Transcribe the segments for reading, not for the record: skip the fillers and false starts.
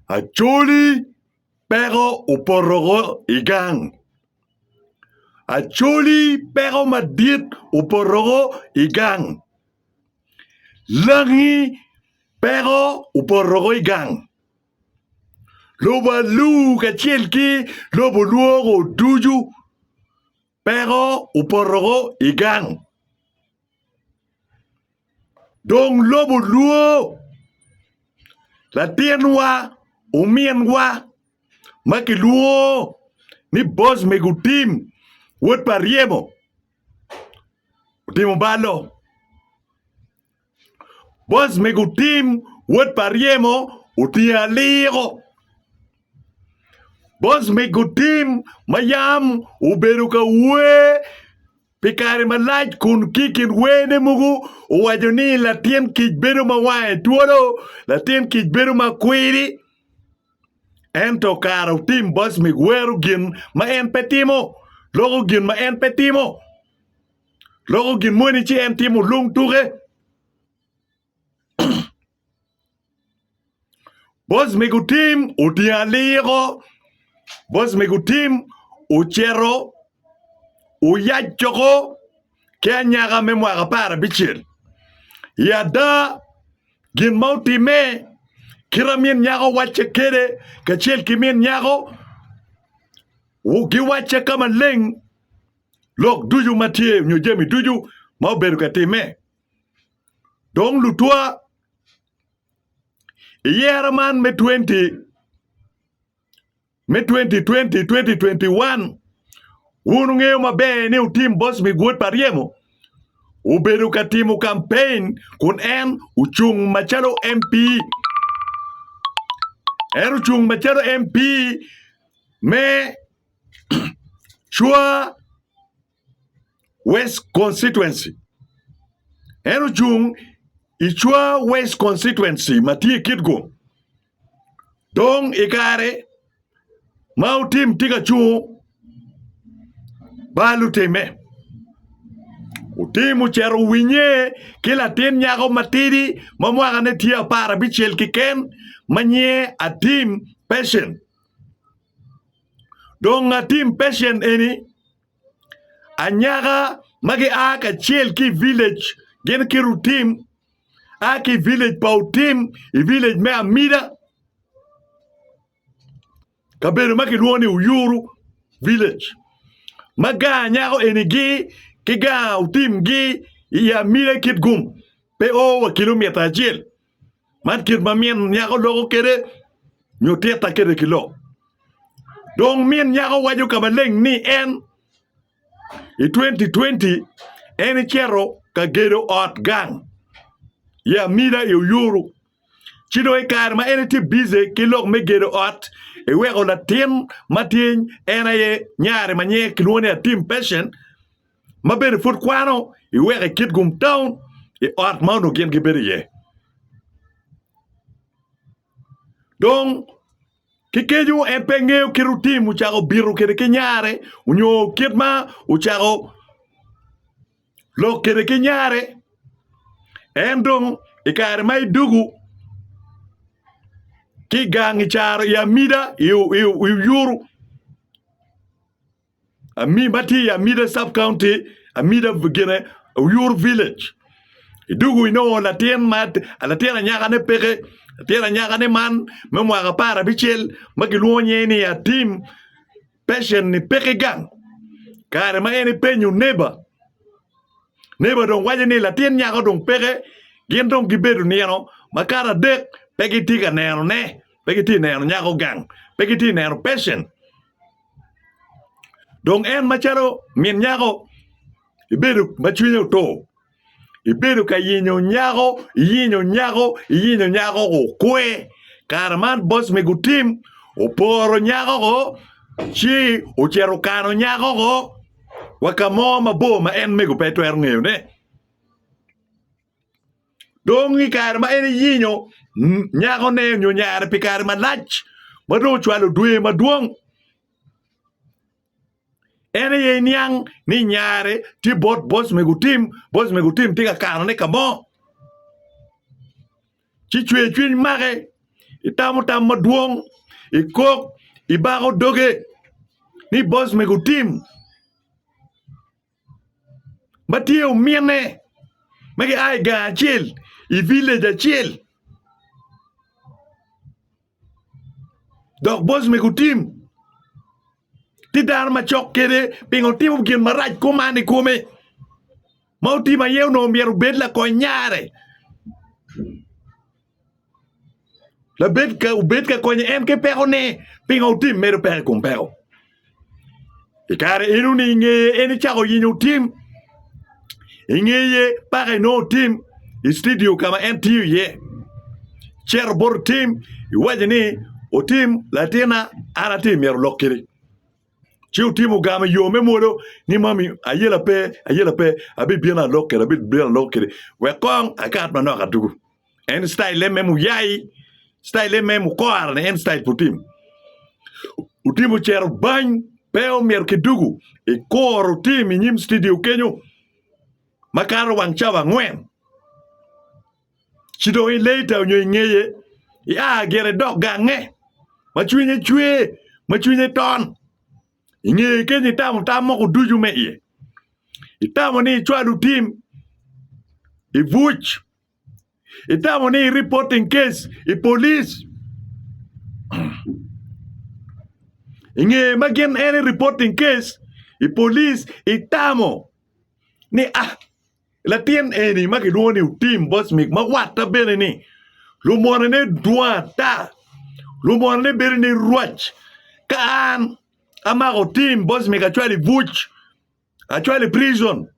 Acholi peko opoto igang. Acholi peko madit opoto igang. Langi peko opoto igang. Loba lu kachelki lobo luogo duju peko opoto igang. Dong lobo luo la tienwa umienwa makiluo ni Bosmic Otim Otim pariemo Otim balo Bosmic Otim Otim pariemo Otim alir Bosmic Otim mayam uberu ka we pikari malaj kun kikin wene mugu uwajoni latien kijberu mawae tuoro latien kijberu makwiri ento karo tim Bosmic weru gin ma en petimo logo gin ma en petimo logo gin moni chi en timo lung tuge Bosmic Otim Otim alir Bosmic Otim uchero uyachoko kenyaga memwaga para bichir yada gin mauti me kiramien nyago wache kere kachel kimien nyago ugi wache kama leng lok duju matie nyojemi duju mau beru katime dong lutua yeraman me 2021 unungeo mabe ni utim Bosmic Otim pariemo uberu katimu campaign kun en uchung machalo MP en uchung machalo MP me chua West Constituency en uchung ichua West Constituency matie kitgo dong ikare mautim tiga chu balu teme Otim uchero winye kila tin nyago matiri mamwaga ne tia para bichel kiken manye atim patient dong atim patient eni anyaga magi aka chel ki village gen ki rutim aki village pa utim I village me amida kaberu maki luoni uyuru village maga nyago eni gi kiga utim gi ya mire kit gum pe o kilometer jil man kit mamien nyago logo kere nyoteta kere kilo dong mien nyago waju kamaleng ni en 2020 en chero ka gero ot gang ya mira yuru chido e kar ma en ti bize kilo me gero ot e wego la tin matin ena ye nyaare manye kilone a team patient mabere fut kwano I wege kit gum town I ot mauno gen gibere ye dong kikeju en pengeo kirutim uchago biru kere kenyare unyo kitma uchago lo kere kenyare en dong ikare mai dugu kigang char ya mida yuru ami mati ya mida sub county amida vugene yuru village idugu ino latien mat latien nyaga ne peke latien nyaga ne man memwa para bichel magiluonye ni ya team passion ni peke gang kare ma eni penyu neba don waje ni latien nyaga don peke gen don giberu niano makara dek peke tiga nero ne peke ti nero nyago gang peke ti nero passion don en macharo min nyago iberu machwinyo to iberu ka yinyo nyago go kwe karman Bosmic Otim oporo nyago go chi uchero kano nyago go wakamo mabo ma en mego peto ngeo ne dongi karma en yinyo nyago ne nyo nyare pikar malach mado chwalo dwe maduong ene ye nyang ni nyare ti bot Bosmic Otim tiga kano ne kamo chi chwe mage Itamo tam maduong, ikok, ibago doge. Ni Bosmic Otim. Matio miene. Magi igang chill. I village chill. Dok Bosmic Otim. Ti dar ma chok kede pingo timo gin maraj kumani kume. Mau ti ma yew no mieru bed la ko nyare. La bed ka ko en ke peko ne pingo tim meru peko kum peko. Ikare inu ni nge eni chako yinyo tim. Ingeye pare no tim. Studio kama NTU ye. Cher bor tim. Iwaje ni o tim latina ana tim meru lokiri. Chiu timu gama yo memodo ni mami ayela pe abi biena lokere abi biena lokere we kong akat manoka dugu en style le memu yai style le memu koar en style putim utimu cher bany peo mer ke dugu e kor utim nyim studio kenyo makaro wang chawa ngwen chido in later nyo ngeye ya gere dog gange machwinye ton Inge kenyi tamo kuduju meye. Itamo ni chwadu team. Ivuch. Itamo ni reporting case. Police. Inge magin any reporting case. Police. Itamo. Ni Latien eni makiduoni team Bosmic. Magwata bene ni. Lumone ne duata. Lumone ne bere ni ruach. Kaan. Amago team Bosmic actually vuch actually prison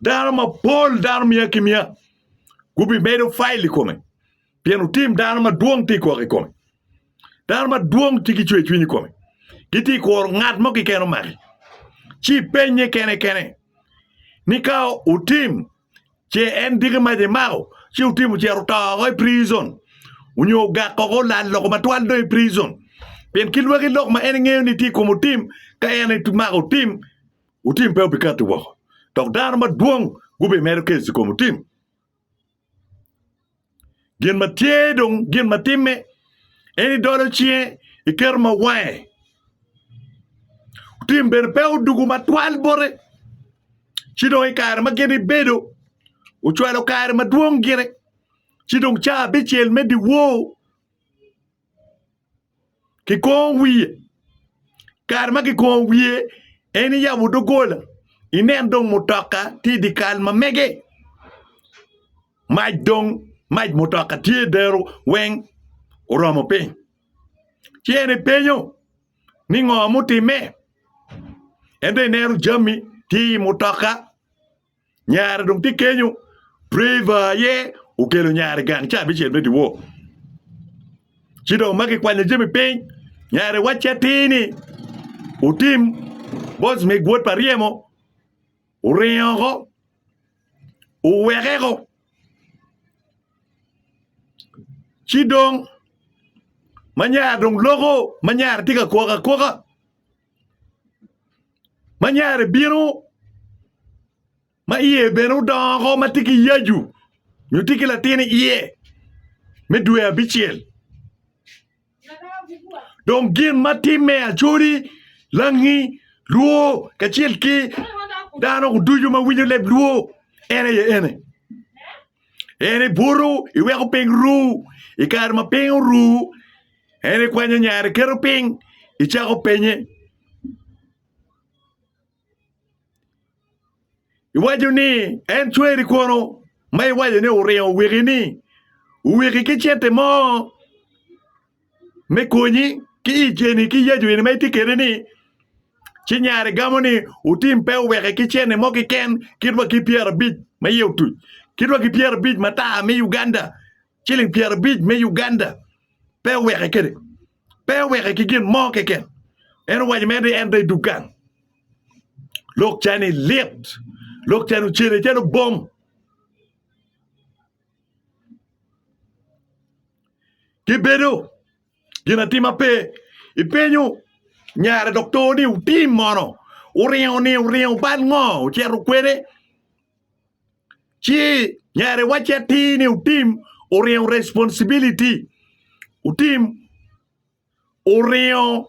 darma pol darma yakimia gubi medo file come piano team darma duong ti ko come darma duong ti ki chwe ni come kiti ko ngat mo ki keno mari chi penye kene ni kao utim che en diga ma de mao chi utim che rota go prison unyo ga ko la lo ma twal do prison Pien kilwa ki lok ma ene ngeo ni ti kumu tim, ka ene tu mako tim, utim peo pikatu wako. Tok dar ma duong, gube mero kesi kumu tim. Gien ma tie dong, gien ma timme, ene dolo chie, iker ma wae. Utim ber peo dugu ma twal bore. Chidong ikare ma geni bedo, uchwalo kare ma duong gire. Chidong cha bichel me di wo. Ki kon wiye karma ki kon wiye eni ya wudo gola inen dong mutoka ti di kalma mege maj mutoka ti dero weng oromo pe tiene peño ni ngo muti me ende neru jami ti mutoka nyar dong ti kenyo priva ye ukelo nyar gan cha bichel me di wo Chido maki kwanya jemi ping nyare wachatini utim Bosmic gwot pariemo uriyango uwekeko chidong manyar dong logo manyar tika koka manyar biro ma iye beno dongo matiki yaju nyutiki latini iye medue abichiel Donc gin matime Acholi Langi luo kachiel ki dano kuduju ma winyo leb luo ene buru iweko ping ru ikar ma ping ru ene kwanya nyare kero ping ichako penye iwajo ni en chweri kono ma iwajo ni ureo uwegi kichete mo me konyi ki ijeni ki yeju ni maiti kere ni chinyare gamoni utim pe weke ki chene mo ki ken kirwa ki Pierre Bid ma yeutu kirwa ki Pierre Bid mata me Uganda chilling Pierre Bid me Uganda pe weke kere pe weke ki gin mo ke ken en waji me en de dukan lok chani lipt lok chanu chene bom ki bedo gina tima pe ipenyo nyare doktor ni utim mono uriyo ban ngo chero kwere chi nyare wachati ni utim uriyo responsibility Otim Oreo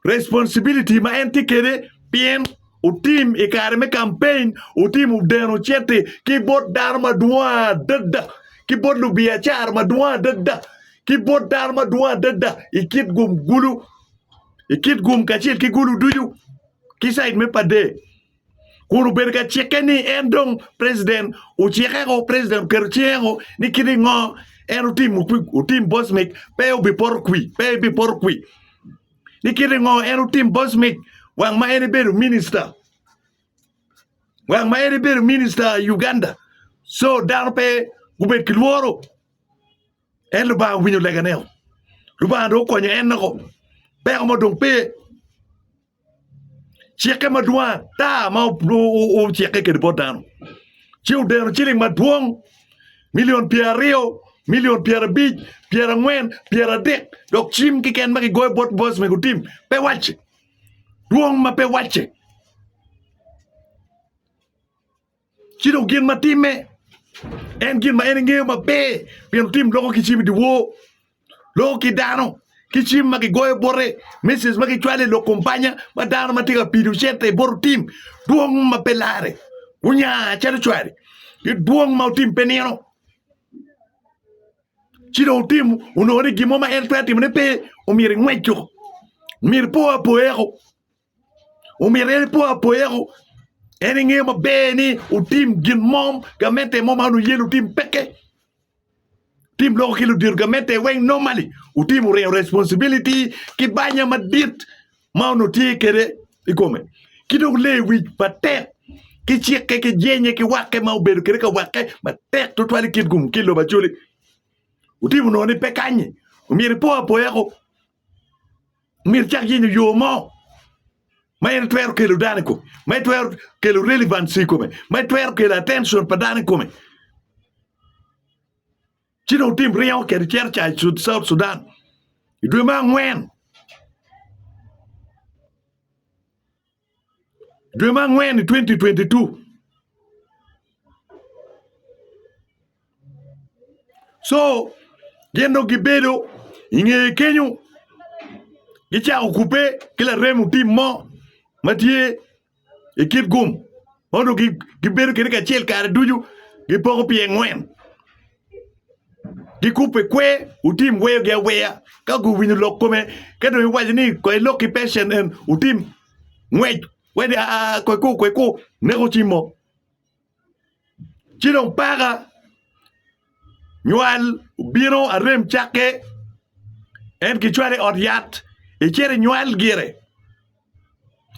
responsibility ma entikere pien Otim ikarme campaign Otim udeno chete kibot darma dua dada kibot lubia char madua dada kibot darma dua dada ikit gum gulu ikit gum kachil ki gulu duyu kisaid me pade kunu berga chekeni endong president o chekego president kerchego ni kidi ngo en utim Bosmic pe bi por qui ni kidi ngo en utim Bosmic wang ma ene beru minister Uganda so darpe gubet kilworo en lu ba winyo leganeo lu ba do ko en ko pe mo dong pe cheke madua ta ma o cheke ke botano chiu de chiling maduong million piario million piara bij piara ngwen piara dek dok chim ki ken maki goy bot boss me gutim pe wache duong ma pe wache chido gin matime en gin ma en nge ma pe pian tim loko ki chim di wo loko ki dano ki chim maki goy bore mrs maki chwale lo compagna ma dano matiga pidu chete bor tim duong ma pelare unya chalo chwale duong ma tim penino chido tim unori gimo ma en twati mne pe o mire ngwecho mir po apoero o mire po apoero en nge ma beni o tim gin mom gamente mom anu yelu tim peke tim lo kilo dir gamente wen normally o tim re responsibility ki banya madit ma no ti kere ikome kido le wi patet ki cheke ki jenye ki wake ma obedo kere ka wake ma tek to twali kid gum kilo ba chuli utimu no ni pekanye umiri po apoero umiri chak yenyo yo mo may twer ke lu daniko may twer ke lu relevancy ko may twer ke la attention pa daniko me chino tim rio ke chercha South Sudan idwe ma ngwen idwe ma ngwen 2022 so gendo gibedo inge kenyu gicha okupe kila remu tim mo matie ekit gum ondo gibedo kene ka chel kare duju gipoko pie ngwen gikupe kwe utim weyo ge weya ka gu winyo lokome kedo wajini ko loki patient en utim ngwej wedi ko nego chimo chino paga nyual biro arem chake en ki chware odiat e chere nyual gire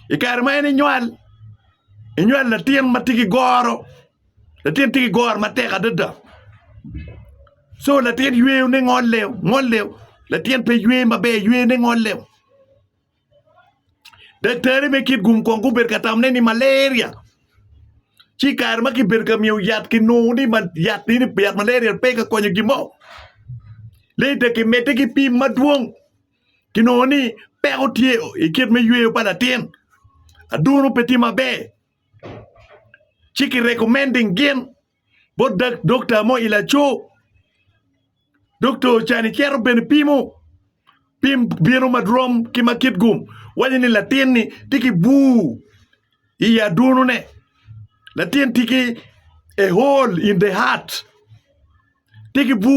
e karmaene nyual la tien matiki goro la tien tiki gor mateka dada so la tien yue ne ngolew la tien pe yue mabe yue ne ngolew docteur me kit gum kongu ber katamne ni malaria chi karma ki ber kamiu yat ki no ni man yat ni ber malaria pe ka konyo gimo le de ki mete ki pi maduong ki no ni pe o tie e kit me yue pa la tien aduno petit mabe chi ki recommending gen bod doctor mo ila cho doctor chani kero ben pim biro madrom ki makit gum wani ni latin ni tiki bu iya dunu ne latin tiki a hole in the heart tiki bu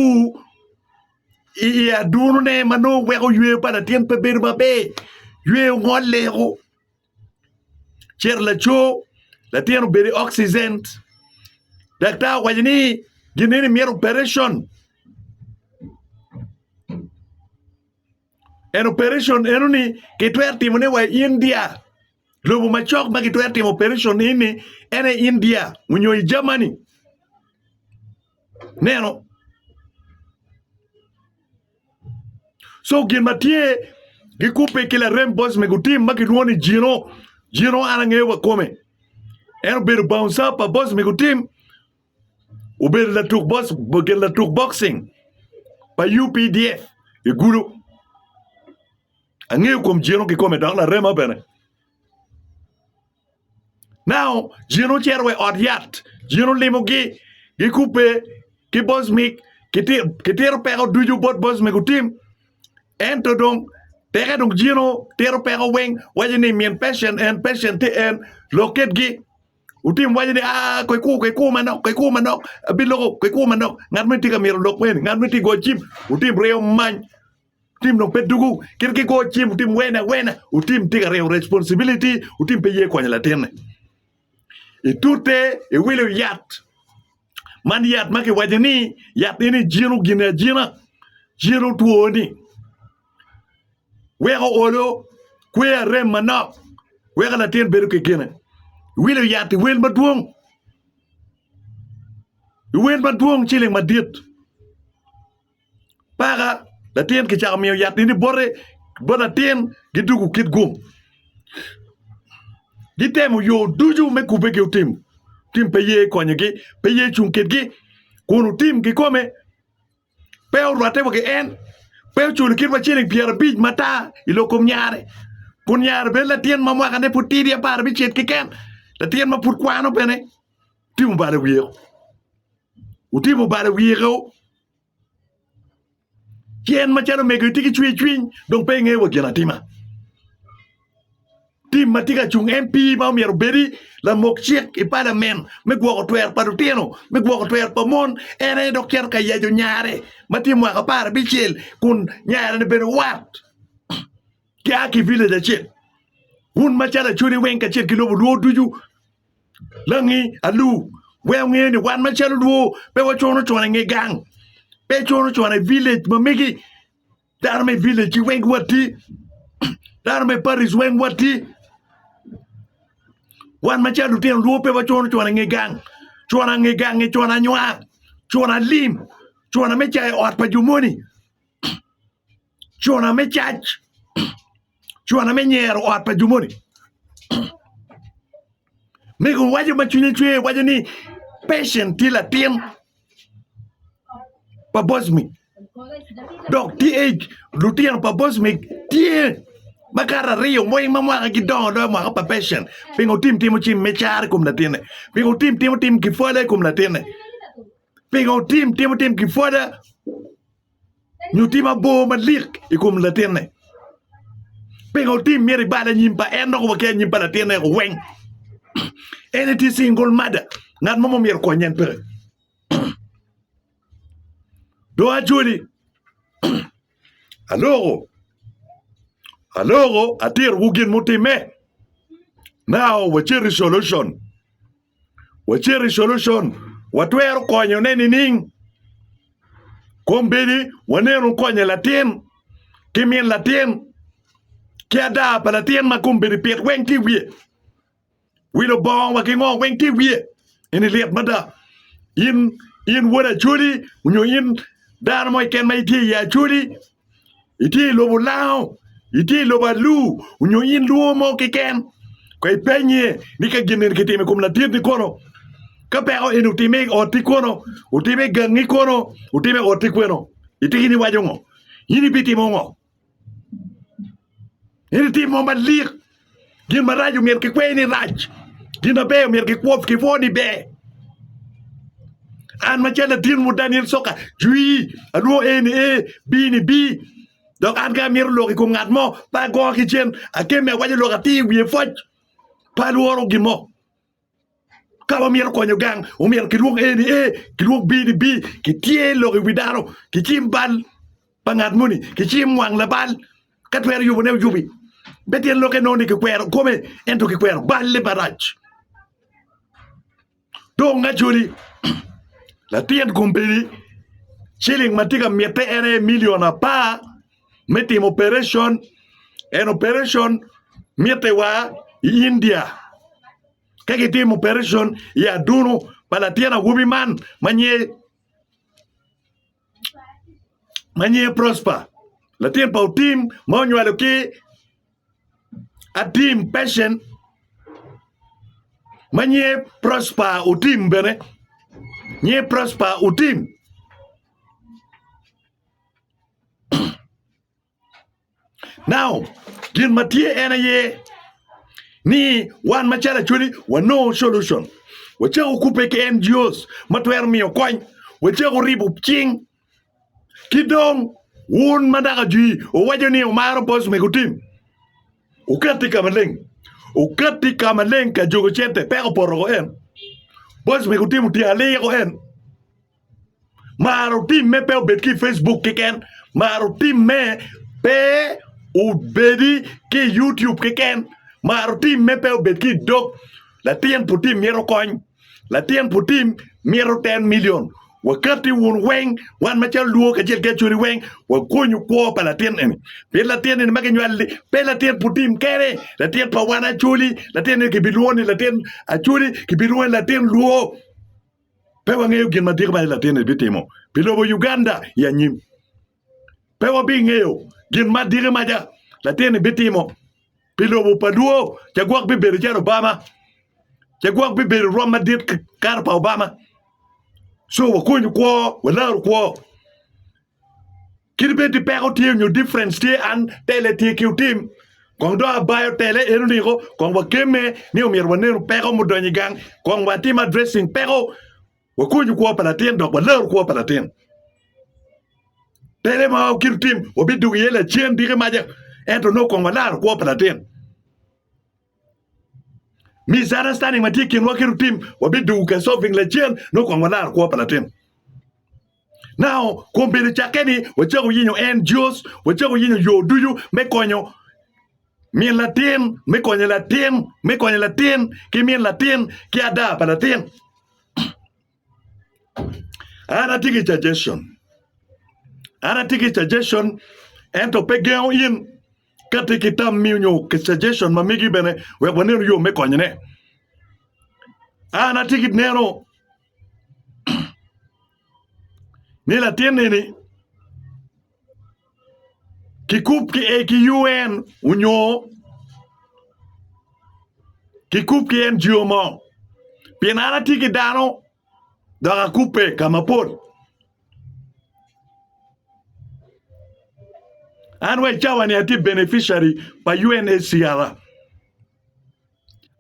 iya dunu ne mano weko yue pa latin pe bir mabe yue ngolero cher la cho latin beri oxygen dakta wani ginini mier operation en operation enuni kitwer timone wa India lobo machok ma kitwer tim operation ini ene India unyo Germany neno so gin matie gikupe kila rembos megutim makiruoni jino anange wa kome en ber bounce up a boss megutim uber la tuk boss bogel la tuk boxing pa UPDF igulu angeo kom jino ki come dans la rema bene now jino cherwe odiat jino limo gi coupe ki Bosmic kitero peko duju bot Bosmic Otim ento dong teka dong jino tero peko weng wajini mien patient te en loket gi Otim wajini koy ku manok biloko koy ku manok ngat meti ka miro lok wen ngat meti go chim Otim reo man Otim no pedugu kirki go chim Otim wena Otim tika reo responsibility Otim pe ye kwanya la tene itute wile yat man yat make wajini yat ini jino jino tuoni wego olo kwe rem manok wega la ten beru ke gene wile yat wel maduong chilling madit paga la ten ke cha mi yat ini bora ten gidugu kit gum gitemu yo duju me kubeke Otim tim peye konyegi peye chunketgi kunu tim ki kome pe urwate wake en pe chul kirwa chiling piara bij mata ilokom nyare kun nyare be la tien mamwa kane putidi par bi chet kiken la tien ma put kwano bene tim bare wiyo Otim bare wiyo tien ma chano mego tiki chwin dong pe nge wakena tima tim matika chung MP ma miero beri la mok chiek i parliament me gwo twer parutieno me gwo twer pomon ene dokter ka yejo nyare matim wa par bichel kun nyare ne ben wat kya ki village de chel un machara churi wen ka chel kilo do duju Langi Alur we ni wan machara do pe wa chono chona nge gang pe chono chona village mamigi darme village wen wati darme Paris wen wati wan machado ten ruope wa chona nge gang chona nywa chona lim chona mecha ot pa jumoni chona mechach chona menyero ot pa jumoni mego wajo machune chwe wajo ni patient tila ten pa Bosmic dok TH lutien pa Bosmic tie makara rio moy mamwa ki don do ma pa patient pingo tim chim mechar kum na tene pingo tim ki fole kum na tene pingo tim ki fole nyutima bo ma lik ikum la tene pingo tim meri bala nyimpa endo ko ke nyimpa la tene ko weng eneti single mother ngat momo mer ko nyen pere do Acholi Alors, atir wugin mutime. Now, wachiri solution. Watwero konyo neni ning. Kombedi, wanero konyo latin. Kimien latin. Kiada pa latin makumbedi pet wenki wie. Wilo bong wakingo wenki wie. Ini liat mada. In wada Acholi. Unyo in dar moy ken maiti ya Acholi. Iti lobo lao. Iti loba lu unyo in luo mo kiken ko penye nika ginen kitime kum la tiet kono ka peko in utime oti kono utime gangi kono utime oti kono iti ni wajongo yini biti mongo yini ti mo malir gin marajo mer ke kweni raj gina be mer ke kwof ke foni be an ma chala tin mu Daniel Soka jui alo ene bini bi donc an ga mir lo ko ngat mo pa go ki chen a ke me waje lo ti wi foj pa lo gi mo ka ba mir ko nyu gang o mir ki lu ki lu bi ki tie lo wi daro ki tim bal pa ngat muni ki tim wang la bal kat wer yu ne jubi betien lo ke noni ki kwer come ento ki kwer bal le baraj donc Acholi la tien compagnie chilling matika miete ene miliona pa metim operation miete wa India kake tim operation ya dunu pala tiana wubiman manye prosper la tien pa Otim monyo aloki a team patient manye prosper Otim bene nye prosper Otim now gin matie ena ye ni wan machara Acholi wa no solution wacha ukupe ke NGOs matwer miyo kwany wacha ribu ching Kidong un madaka ji o wajoni o maro Bosmic Otim. Ukati kamaleng ka jogo chente peko poro en. Bosmic Otim ti ale ko en. Maro tim me pe obetki Facebook kiken. Maro tim me pe ubedi ki YouTube kiken. Maro tim me pe obetki dok. La tien putim miero coin. La tien putim miero 10 million. Wakati wun weng wan machal luo ka jel gachuri weng wa konyu kwa pa la tien en. Pe la tien en magenyo alli. Pe la tien putim kere. La tien pa wan Acholi. La tien en kibiluoni. La tien Acholi kibiluoni la tien luo. Pewa ngeo gin madir ba la tien bitimo. Pilobo Uganda ya nyim. Pewa bi ngeo gin madir maja la tien bitimo. Pilobo paduo chagwak bi beri Obama. Chagwak bi beri Roma dit karpa Obama. So wakunyu kwa wala kwa. Kiribeti peko tie nyu difference tie an tele tie kiutim. Kong do abayo tele eruniko kong wakeme ni umirwanero peko mudonyi gang kong watima dressing peko wakunyu kwa palatien dok wala kwa palatien. Tele ma kiutim wabidu yele chien dire maja ento no kong wala kwa palatien. Misunderstanding matikin wakiru team wabidu ka solving legend no kwa wala kwa palatien. Now kumbili chakeni wachago yinyo NGOs wachago yinyo yoduyu mekonyo mien latin mekonyo latin ki mien latin ki ada palatien. Ana tiki suggestion ento pegeo yin kati kitam miunyo ke suggestion mamigi bene we wanero yo mekonyo ne. Ana tiki nero ni la tiene ni kikup ki UN unyo kikup ki NGO mo pienara tiki dano daga kupe kama pol anwe chawa ni ati beneficiary pa UNHCR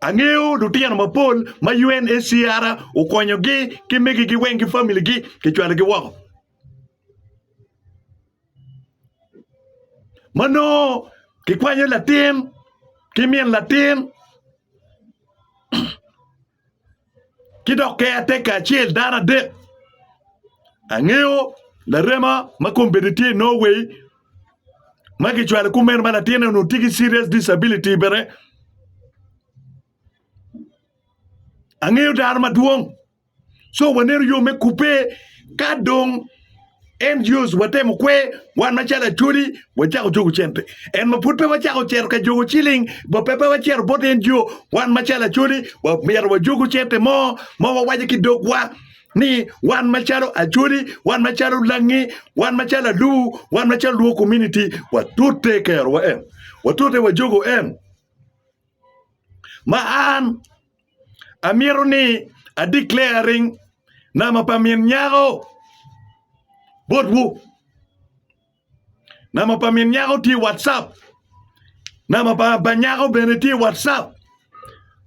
angeo dutian mapol ma UNHCR ukonyo gi kimegi gi wengi family gi kichwala gi wako mano kikwanyo latin kimien latin kidoke ateka chiel dara de angeo la rema makombediti no way magichwala kumer malatin no tiki serious disability bere angeo dar maduong so wanero yo me coupe kadong NGOs watemo kwe wan machala chuli wachako jogo chente en maput pe wachako chero ka jogo chilling bo pepe wachero bot NGO wan machala chuli wa miero wa jogo chente mo waje kidogwa ni wan machalo Acholi wan machalo Langi wan machalo Lu wan machalo Luo community watute kero wa en watute wa jogo en ma an amiero ni a declaring na mapamien nyago Bodwu nama paminyago ti WhatsApp nama pa banyago beneti WhatsApp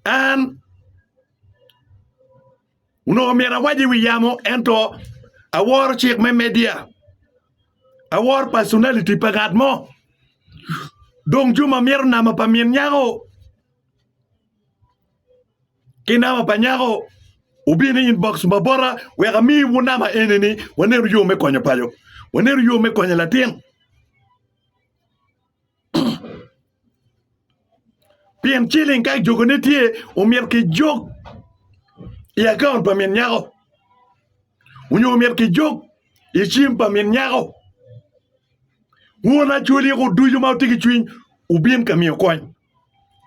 and uno mera waji wiyamo ento awar chik me media awar personality pagat mo dong juma mer nama paminyago kinama panyago ubini inbox mabora wega mi wunama eneni waneru yo me konyo payo waneru yo me konyo latin pien chilling kay jogonetie o mier ke jog ya account pa men nyago unyo mier ke jog e chimpa men nyago wona chuli ko duju mawtiki chwin ubin kamio koñ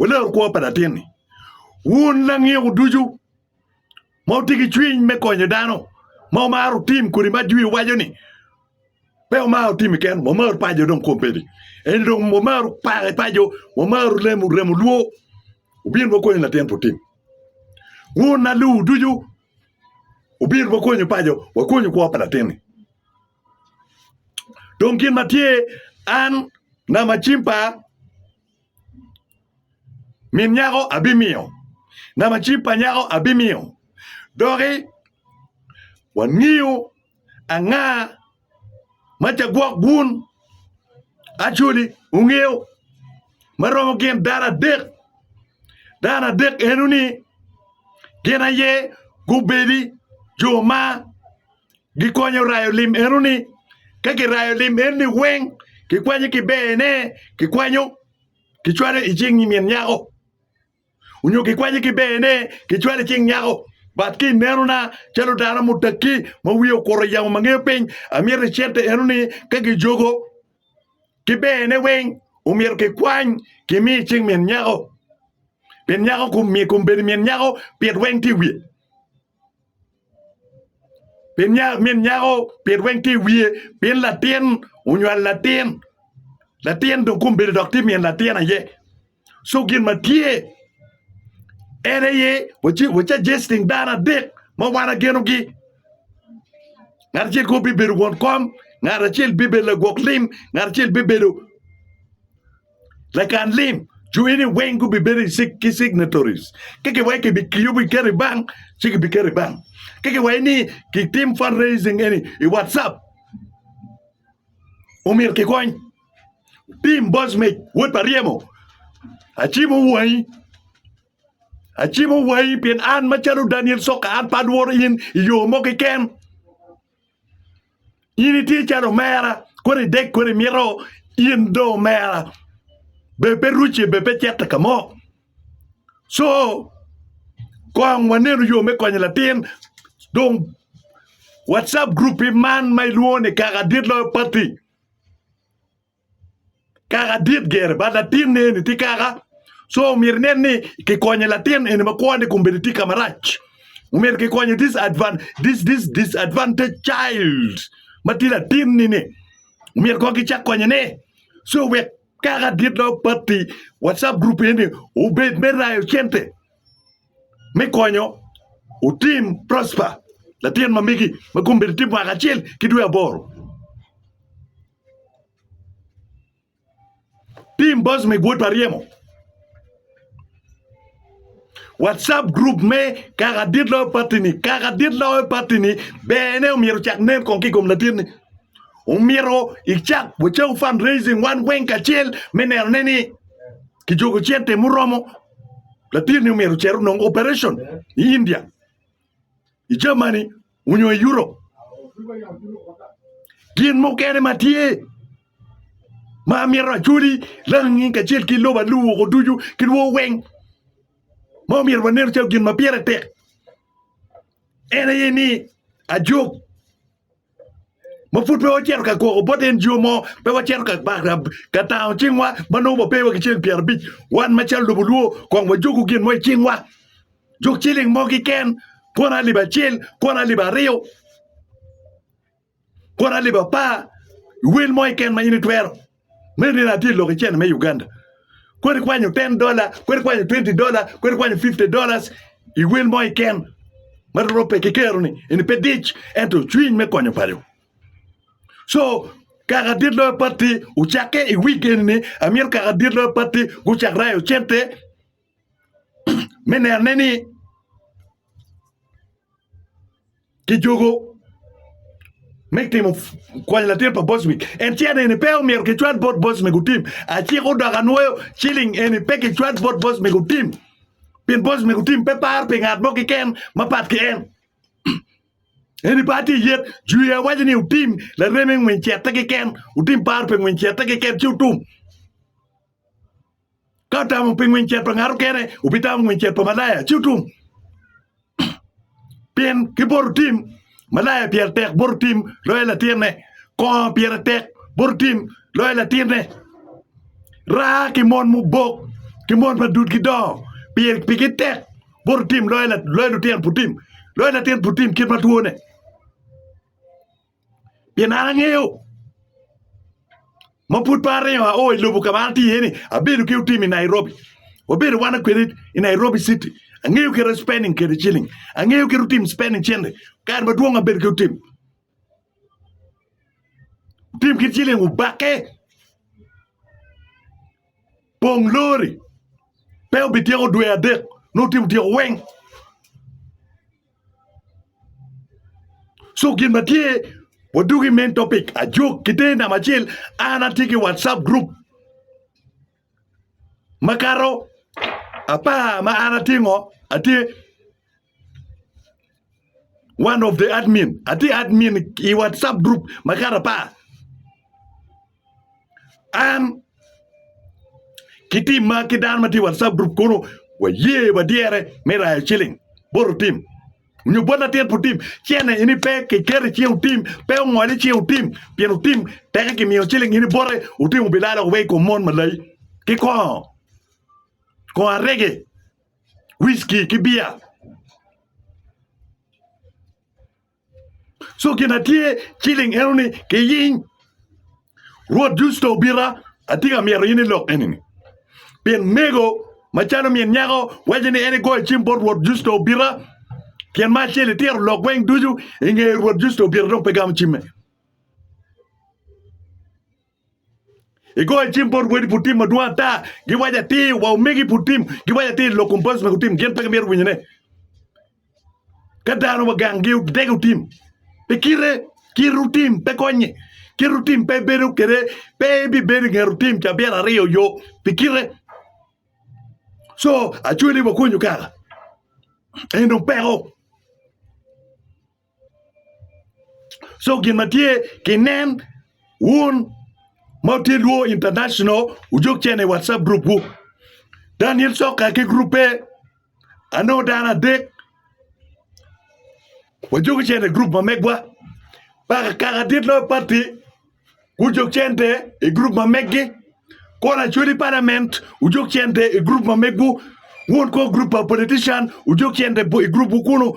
wala ko palatin won langi ko duju mawtiki chwin me konyo dano mau maru tim kuri majui wajoni pe maru tim ken mo maru pajo don kompedi en don mo maru pajo mo maru remu luo ubin ko konyo la tempo tim wona lu duju ubin ko konyo pajo wa konyo ko palatin don kin matie an na machimpa min nyago abimio na machimpa nyago abimio dori waniu anga macha gwak bun Acholi ungeo maromo gen dara dek enuni gena ye gubeli joma gikonyo rayo lim enuni kaki rayo lim eni weng kikwanyo kibene kikwanyo kichwale iching nyimien nyako unyo kikwanyo kibene kichwale ching nyako bat ki neruna chalo dara mutaki mawiyo koro yang mangeo peng amir chete enuni kaki jogo kibene weng umir kikwany kimi ching mien nyako pen nyako kumbeni mien nyako piet weng tiwi pen mien nyako piet weng tiwi pen latien unyo latien do kumbeni dokti mien latien aye so gin matie ene ye wacha jesting dana dek mawana genogi ngar chil ko biberu won kom ngar chil bibelu gok lim ngar chil biberu la kan lim juini wengu biberu signatories keke wake bi kiyubi keri bang chiki bi keri bang keke waini ki team fundraising any i WhatsApp umir ke coin team Bosmic wot pariemo achimo wai pien an machalo Daniel Soka an padwor in yo mo ke ken ini ti charo mera kore dek kore miro in do mera bebe ruchi bebe cheta kamo so kong wanero yo me kwanya latin dong WhatsApp group man mai luone kaga dit lo party kaga dit ger ba latin ne ti kaga so mirnen ni ki konya latin en makwande kumbeliti kamarach umer ki konya disadvantage child mati latin ni ne umer ko ki chak konya ne so we kaga dit lo party WhatsApp group ni ubed merayo chente me konyo utim prosper latin mamiki makumbeliti makachel kidwe aboro team boss me good pariemo WhatsApp group me kaga dit lo patini bene umiro chak nen konki kom latin umiro ichak wuchau fundraising one wen kachel mener neni kijogo chente muromo latin umiro cheru nong operation India Germany unyo Europe gin mo kene matie ma miro Acholi langi kachel kilo balu ko duju kilwo weng mo mir waner chaw gin ma piere tek ene yeni a jok mo fut pe ocher ka ko boten jomo pe ocher ka ba ka ta chingwa mano bo pe wa kichen pier bi wan ma chal do bulu ko wa jogu gin mo chingwa jok chiling mo ki ken kona liba chil kona liba rio kona liba pa wil mo ken ma yini twero me ni na ti lo ki chen me Uganda kwere kwanyo $10 kwere kwanyo $20 kwere kwanyo $50 I will mo iken marope kikero ni pedich ento chwin me kwanyo pario so kaga dirlo party uchake I weekend ni amir kaga dirlo party guchak rayo chente mener neni kijogo make them kwanyo la pa Bosmic en tiene en pe mir ke chwat bot Bosmic Otim a chi ko daga noyo chilling en pe ke chwat bot Bosmic Otim pin Bosmic Otim pe par pe ngat mo ke ken mapat ke en party yet juya wajini Otim la remeng men cheta ke ken Otim par pe men cheta ke ken chutum kata mo pe men cheta ngaro kene ubita men cheta malaya chutum pin ke bor Otim malaya pier tek bor tim loy la tiene ko pier tek bor tim loy la tiene ra ki mon mu bok ki mon pa dut ki do pier pikitek bor tim loy lu tien putim loy la tien putim ki pa tuone bien arangeo mo put pare o lubu kamanti yeni abedu ki utim in Nairobi obedu wana credit in Nairobi city angeo ki spending ki chilling angeo ki utim spending chende kar maduong aber ke tim ki chilling ubake pong lori pe obitio dwe adek no tim tio weng so gin matie wadugi main topic a joke kite na machil ana tiki WhatsApp group makaro apa ma ana tingo ati one of the admin i WhatsApp group makara pa an kiti makidan mati WhatsApp group kono wa ye wa diere mera chilling boru team ñu bona tiet pour team tiene ini pe ke kere ci team pe ngoli ci team pieno team te ke mi chilling ini bore u team bilala we ko mon malay ki ko reggae whisky ki bia so kina tie chilling enoni ke yin road justo bira atiga mi rini lok enini pien mego machano mi nyago wajeni ene go chimport road justo bira kien ma chele tier lok weng duju inge road justo bira don pegam chimme Ego chimport wedi putim maduanta giwaja ti wa megi putim giwaja ti lo compose me putim gen pega mer winyene kadano magang giu degu tim pe kiru tim pe konye kiru tim pe beru kere pe bi beru geru tim cha biara rio yo pe kire so Acholi wa kunyu kaka endo pero so gimatie kinen un Mautiluo International ujok chene WhatsApp group wu Daniel Soka ke grupe ano dana dek wajok chene group mamegwa baka kaka ditlo party ujok chente e group mamegi kona Acholi parliament ujok chente e group mamegu won ko group of politician ujok chente e group kuno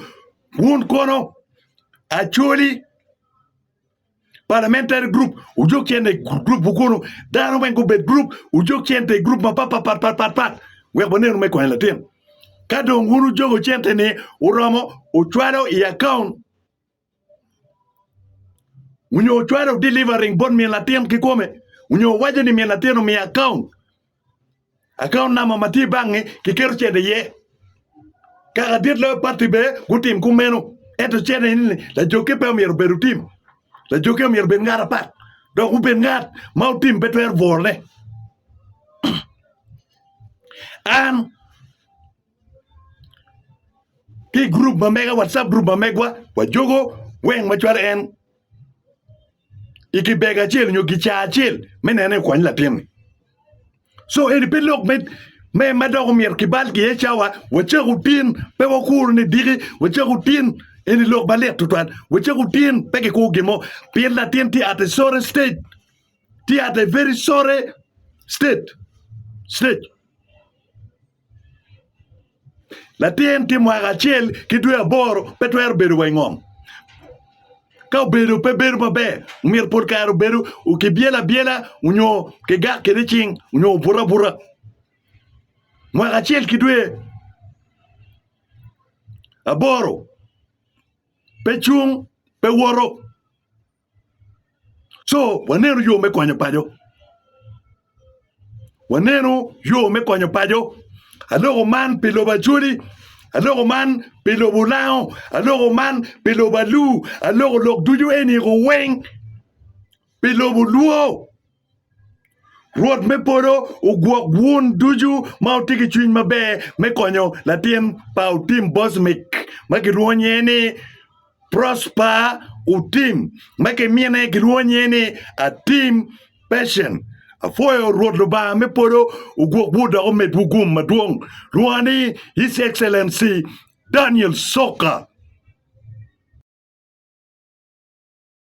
won kono Acholi parliamentary group ujok chende group bukono dano men go bet group ujok chende group ma pat we bonero me ko en latin kado ngunu jogo chente ne uromo uchwaro I account unyo uchwaro delivering bon mi latin kikome unyo waje ni mi latin mi account nama mati bangi kikeru chende ye kaka ditlo parti be gutim kumeno eto chende ni la joke pe mi beru tim la joke mi ben ngara pat donc u ben ngat mau tim betwer vorne an ki group ma mega WhatsApp group ma megwa wa jogo wen ma chwar en iki bega chel nyo gicha chel menene ko la tem so en pelok me madogo mir kibal ki echawa wa chagutin pe wa kur ni diri wa chagutin eni lok balet tuan wacha kutin peke ko gemo pien la ti at a sorry state ti at a very sorry state la ti mo agachel ki tu aboro petwer beru wengom ka beru pe beru mabe mir por caro beru o ke biela unyo ke ga ke ching unyo bura mo agachel ki tu aboro pechung pe woro so waneno yo me konyo pajo alogo man pilo bachuri alogo man pilo bulao alogo man pilo balu alogo lok duju eni go weng pilo buluo Ruot me poro ugwok wun duju mautiki chuny mabe me konyo latin pau team Bosmic magiruonyeni Prosper Otim make miene giruonyeni a team passion a foyo ruot loba me poro ugwok buda o met wugum maduong ruani His Excellency Daniel Soka